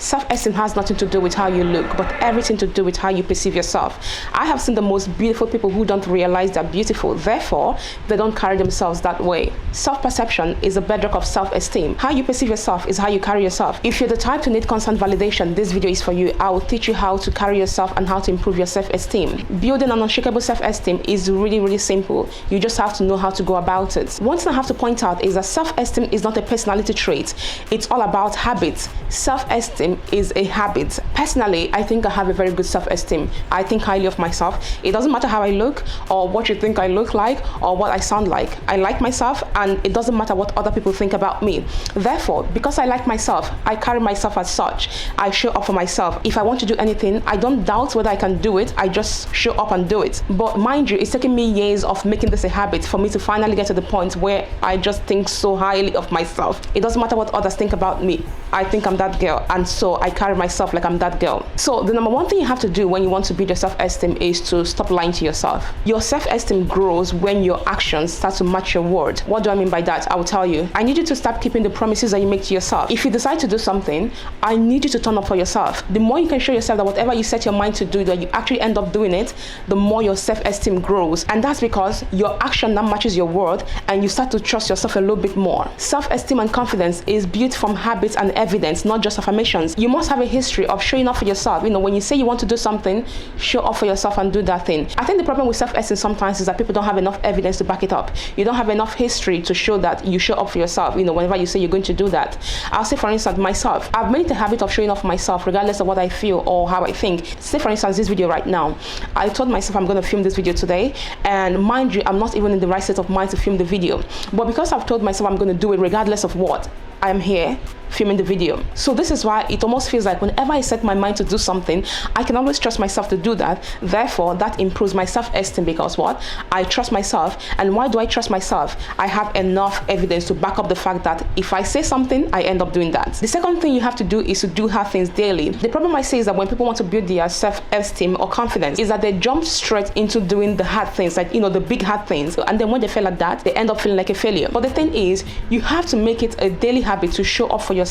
Self-esteem has nothing to do with how you look, but everything to do with how you perceive yourself. I have seen the most beautiful people who don't realize they're beautiful, therefore they don't carry themselves that way. Self-perception is a bedrock of self-esteem. How you perceive yourself is how you carry yourself. If you're the type to need constant validation, this video is for you. I will teach you how to carry yourself and how to improve your self-esteem. Building an unshakable self-esteem is really simple. You just have to know how to go about it. One thing I have to point out is that self-esteem is not a personality trait. It's all about habits. Self-esteem is a habit. Personally, I think I have a very good self-esteem. I think highly of myself. It doesn't matter how I look or what you think I look like or what I sound like. I like myself, and it doesn't matter what other people think about me. Therefore, because I like myself, I carry myself as such. I show up for myself. If I want to do anything, I don't doubt whether I can do it. I just show up and do it. But mind you, it's taken me years of making this a habit for me to finally get to the point where I just think so highly of myself. It doesn't matter what others think about me. I think I'm that girl, and so I carry myself like I'm that girl. So the number one thing you have to do when you want to build your self-esteem is to stop lying to yourself. Your self-esteem grows when your actions start to match your word. What do I mean by that? I will tell you. I need you to start keeping the promises that you make to yourself. If you decide to do something, I need you to turn up for yourself. The more you can show yourself that whatever you set your mind to do, that you actually end up doing it, the more your self-esteem grows. And that's because your action now matches your word, and you start to trust yourself a little bit more. Self-esteem and confidence is built from habits and evidence, not just affirmations. You must have a history of showing up for yourself. You know, when you say you want to do something, show up for yourself and do that thing. I think the problem with self-esteem sometimes is that people don't have enough evidence to back it up. You don't have enough history to show that you show up for yourself, you know, whenever you say you're going to do that. I'll say, for instance, myself. I've made it a habit of showing up for myself regardless of what I feel or how I think. Say, for instance, this video right now. I told myself I'm going to film this video today, and mind you, I'm not even in the right state of mind to film the video. But because I've told myself I'm going to do it regardless of what, I'm here filming the video. So this is why it almost feels like whenever I set my mind to do something, I can always trust myself to do that. Therefore, that improves my self-esteem because what? I trust myself. And why do I trust myself? I have enough evidence to back up the fact that if I say something, I end up doing that. The second thing you have to do is to do hard things daily. The problem I say is that when people want to build their self-esteem or confidence is that they jump straight into doing the hard things, like, you know, the big hard things. And then when they fail at that, they end up feeling like a failure. But the thing is, you have to make it a daily habit to show up for yourself.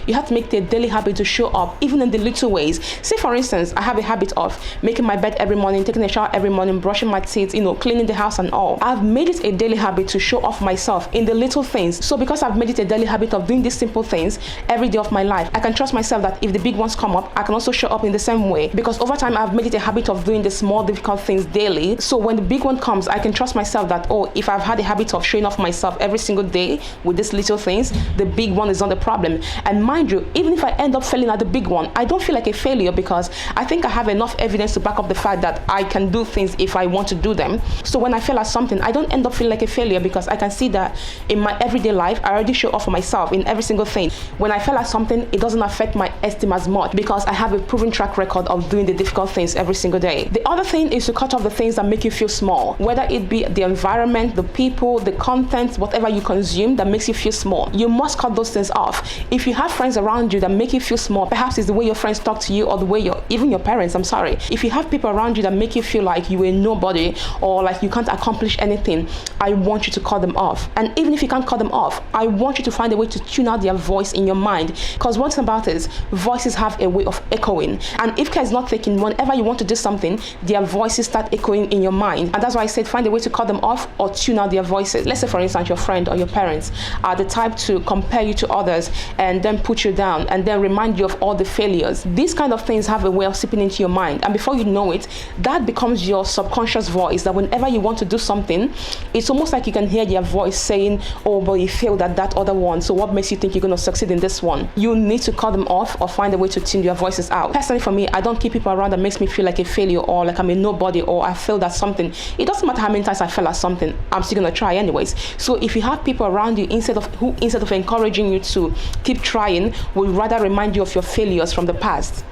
You have to make it a daily habit to show up, even in the little ways. Say, for instance, I have a habit of making my bed every morning, taking a shower every morning, brushing my teeth, you know, cleaning the house and all. I've made it a daily habit to show off myself in the little things. So because I've made it a daily habit of doing these simple things every day of my life, I can trust myself that if the big ones come up, I can also show up in the same way. Because over time, I've made it a habit of doing the small, difficult things daily. So when the big one comes, I can trust myself that, oh, if I've had a habit of showing off myself every single day with these little things, the big one is not the problem. And mind you, even if I end up failing at the big one, I don't feel like a failure because I think I have enough evidence to back up the fact that I can do things if I want to do them. So when I fail at something, I don't end up feeling like a failure because I can see that in my everyday life, I already show up for myself in every single thing. When I fail at something, it doesn't affect my esteem as much because I have a proven track record of doing the difficult things every single day. The other thing is to cut off the things that make you feel small, whether it be the environment, the people, the content, whatever you consume that makes you feel small. You must cut those things off. If you have friends around you that make you feel small, perhaps it's the way your friends talk to you or the way even your parents, I'm sorry. If you have people around you that make you feel like you are nobody or like you can't accomplish anything, I want you to cut them off. And even if you can't cut them off, I want you to find a way to tune out their voice in your mind. Because one thing about it is, voices have a way of echoing. And if care is not taken, whenever you want to do something, their voices start echoing in your mind. And that's why I said find a way to cut them off or tune out their voices. Let's say, for instance, your friend or your parents are the type to compare you to others and then put you down and then remind you of all the failures. These kind of things have a way of seeping into your mind, and before you know it, that becomes your subconscious voice that whenever you want to do something, it's almost like you can hear their voice saying, oh, but you failed at that other one, so what makes you think you're going to succeed in this one? You need to cut them off or find a way to tune your voices out. Personally, for me, I don't keep people around that makes me feel like a failure or like I'm a nobody or I failed at something. It doesn't matter how many times I fail at something, I'm still going to try anyways. So if you have people around you instead of encouraging you to keep trying, would rather remind you of your failures from the past.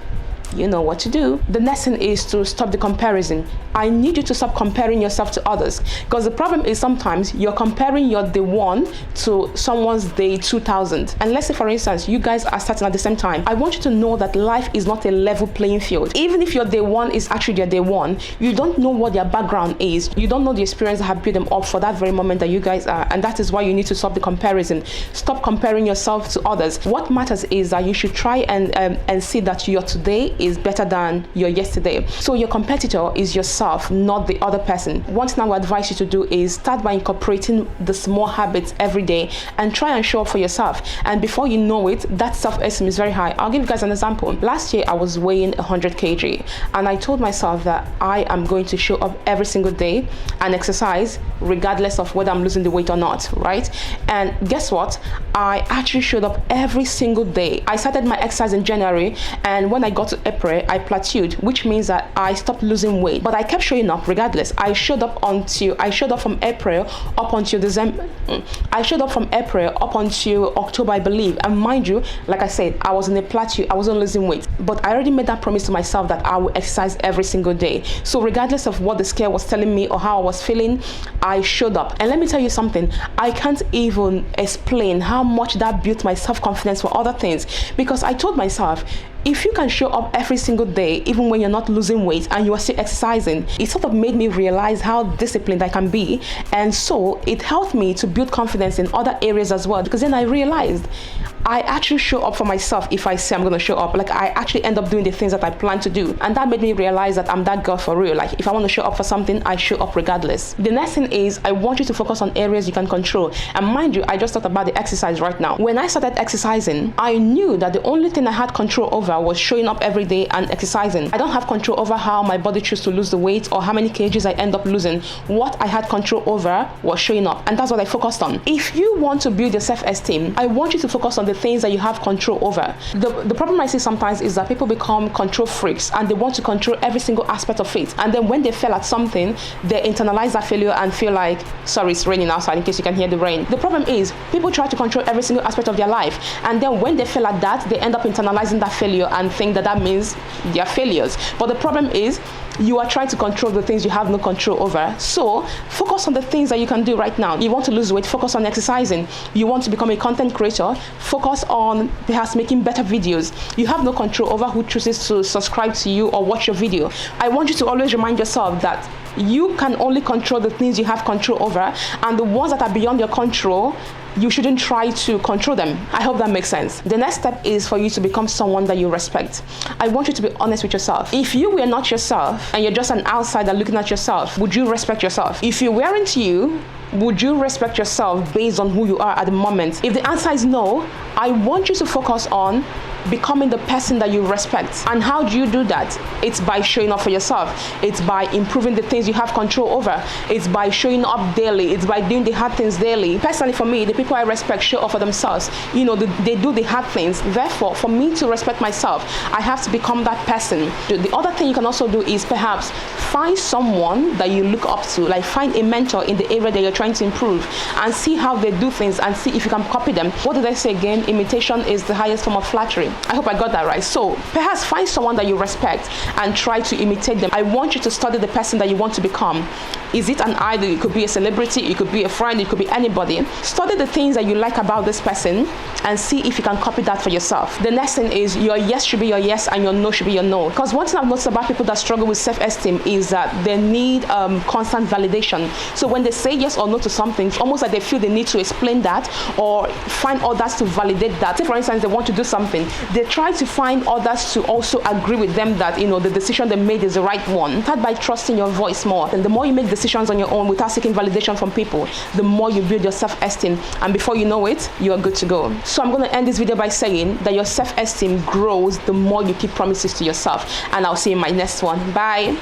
you know what to do. The next thing is to stop the comparison. I need you to stop comparing yourself to others, because the problem is sometimes you're comparing your day 1 to someone's day 2000. And let's say, for instance, you guys are starting at the same time. I want you to know that life is not a level playing field. Even if your day 1 is actually their day 1, you don't know what their background is. You don't know the experience that have built them up for that very moment that you guys are. And that is why you need to stop the comparison. Stop comparing yourself to others. What matters is that you should try and see that your today is better than your yesterday. So your competitor is yourself, not the other person. One thing I would advise you to do is start by incorporating the small habits every day and try and show up for yourself. And before you know it, that self-esteem is very high. I'll give you guys an example. Last year I was weighing 100 kg, and I told myself that I am going to show up every single day and exercise regardless of whether I'm losing the weight or not, right? And guess what? I actually showed up every single day. I started my exercise in January, and when I got to April, I plateaued, which means that I stopped losing weight. But I kept showing up regardless. I showed up from April up until December. I showed up from April up until October, I believe. And mind you, like I said, I was in a plateau. I wasn't losing weight. But I already made that promise to myself that I would exercise every single day. So regardless of what the scale was telling me or how I was feeling, I showed up. And let me tell you something, I can't even explain how much that built my self-confidence for other things, because I told myself, if you can show up every single day, even when you're not losing weight and you are still exercising, it sort of made me realize how disciplined I can be. And so it helped me to build confidence in other areas as well, because then I realized I actually show up for myself. If I say I'm going to show up, like I actually end up doing the things that I plan to do. And that made me realize that I'm that girl for real. Like if I want to show up for something, I show up regardless. The next thing is I want you to focus on areas you can control. And mind you, I just talked about the exercise right now. When I started exercising, I knew that the only thing I had control over was showing up every day and exercising. I don't have control over how my body chooses to lose the weight or how many kgs I end up losing. What I had control over was showing up, and that's what I focused on. If you want to build your self-esteem, I want you to focus on the things that you have control over. The problem I see sometimes is that people become control freaks and they want to control every single aspect of it. And then when they fail at something, they internalize that failure and feel like, sorry, it's raining outside, in case you can hear the rain. The problem is people try to control every single aspect of their life, and then when they fail at that, they end up internalizing that failure and think that means they are failures. But the problem is you are trying to control the things you have no control over. So focus on the things that you can do right now. You want to lose weight, focus on exercising. You want to become a content creator, focus on perhaps making better videos. You have no control over who chooses to subscribe to you or watch your video. I want you to always remind yourself that you can only control the things you have control over, and the ones that are beyond your control, you shouldn't try to control them. I hope that makes sense. The next step is for you to become someone that you respect. I want you to be honest with yourself. If you were not yourself and you're just an outsider looking at yourself, would you respect yourself? If you weren't you, would you respect yourself based on who you are at the moment? If the answer is no, I want you to focus on becoming the person that you respect. And how do you do that? It's by showing up for yourself. It's by improving the things you have control over. It's by showing up daily. It's by doing the hard things daily. Personally, for me, the people I respect show up for themselves. You know, they do the hard things. Therefore, for me to respect myself, I have to become that person. The other thing you can also do is perhaps find someone that you look up to, like find a mentor in the area that you're trying to improve, and see how they do things and see if you can copy them. What did I say again? Imitation is the highest form of flattery. I hope I got that right. So perhaps find someone that you respect and try to imitate them. I want you to study the person that you want to become. Is it an idol? It could be a celebrity, it could be a friend, it could be anybody. Study the things that you like about this person and see if you can copy that for yourself. The next thing is your yes should be your yes and your no should be your no. Because one thing I've noticed about people that struggle with self-esteem is that they need constant validation. So when they say yes or no to something, it's almost like they feel the need to explain that or find others to validate that. Say for instance, they want to do something, they try to find others to also agree with them that, you know, the decision they made is the right one. Start by trusting your voice more. And the more you make decisions on your own without seeking validation from people, the more you build your self-esteem. And before you know it, you are good to go. So I'm going to end this video by saying that your self-esteem grows the more you keep promises to yourself. And I'll see you in my next one. Bye.